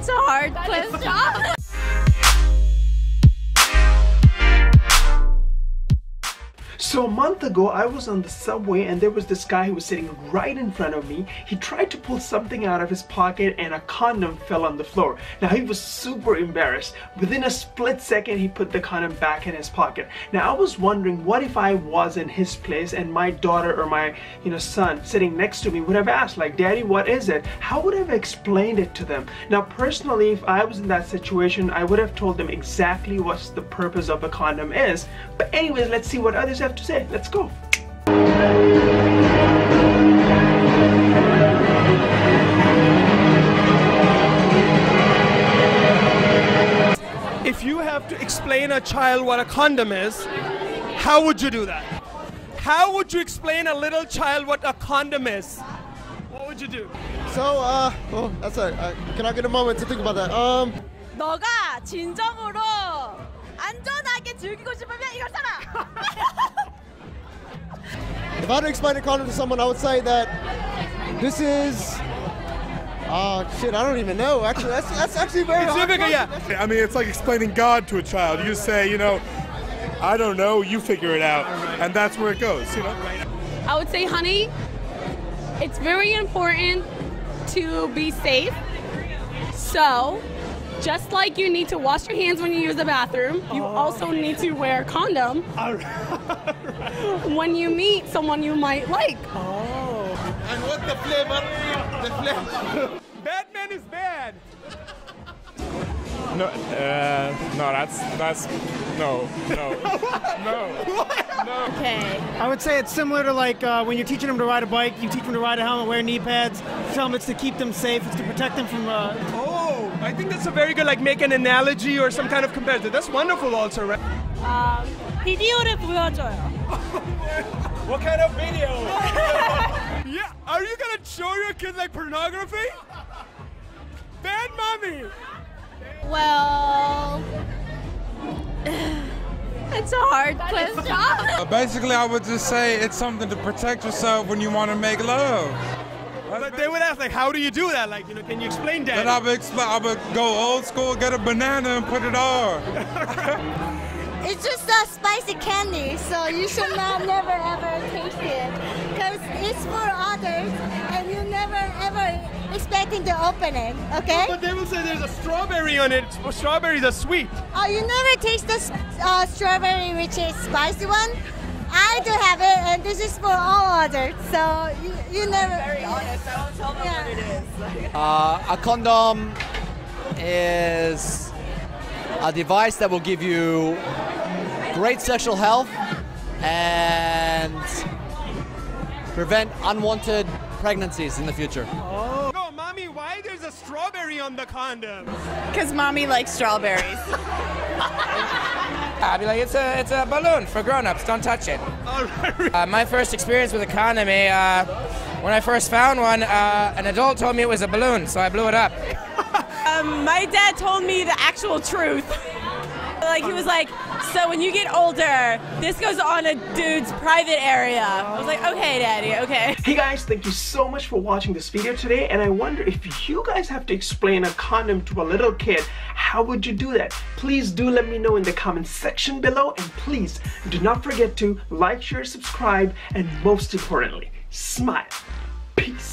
It's a hard question. So a month ago, I was on the subway and there was this guy who was sitting right in front of me. He tried to pull something out of his pocket and a condom fell on the floor. Now he was super embarrassed. Within a split second, he put the condom back in his pocket. Now I was wondering, what if I was in his place and my daughter or my son sitting next to me would have asked like, "Daddy, what is it?" How would I have explained it to them? Now personally, if I was in that situation, I would have told them exactly what the purpose of a condom is. But anyways, let's see what others have to say. Let's go. If you have to explain a child what a condom is, how would you do that? How would you explain a little child what a condom is? What would you do? So, that's can I get a moment to think about that? 너가 진정으로 안전하게 즐기고 싶으면 이걸 사라. If I had to explain a condom to someone, I would say that this is. Shit, I don't even know. Actually, that's actually very hard. Yeah. I mean, it's like explaining God to a child. You just say, I don't know, you figure it out. And that's where it goes, I would say, honey, it's very important to be safe. So, just like you need to wash your hands when you use the bathroom, you also need to wear a condom when you meet someone you might like. And what's the flavor? The flavor. Batman is bad. No, that's no. Okay. I would say it's similar to like when you're teaching them to ride a bike, you teach them to ride a helmet, wear knee pads. Helmets to keep them safe, it's to protect them from Oh, I think that's a very good, like, make an analogy or some kind of comparison. That's wonderful also, right? 비디오를 보여줘요. What kind of video? Yeah, are you gonna show your kids like pornography? Bad mommy! Well, it's a hard question. Basically, I would just say it's something to protect yourself when you want to make love. But they would ask, like, how do you do that? Like, can you explain that? Then I would go old school, get a banana and put it on. It's just a spicy candy, so you should not never ever taste it, because it's for others, and you never ever expecting to open it. Okay? But they will say there's a strawberry on it. Strawberries are sweet. Oh, you never taste the strawberry, which is spicy one. I do have it, and this is for all others, so you never. Very honest. I won't tell them what it is. A condom is a device that will give you great sexual health and prevent unwanted pregnancies in the future. Oh. No, mommy, why there's a strawberry on the condom? Because mommy likes strawberries. I'd be like, it's a balloon for grown-ups. Don't touch it. All right. My first experience with a condom, when I first found one, an adult told me it was a balloon, so I blew it up. My dad told me the actual truth. Like, he was like, so when you get older, this goes on a dude's private area. I was like, okay, Daddy, okay. Hey guys, thank you so much for watching this video today, and I wonder if you guys have to explain a condom to a little kid, how would you do that? Please do let me know in the comment section below, and please do not forget to like, share, subscribe, and most importantly, smile. Peace.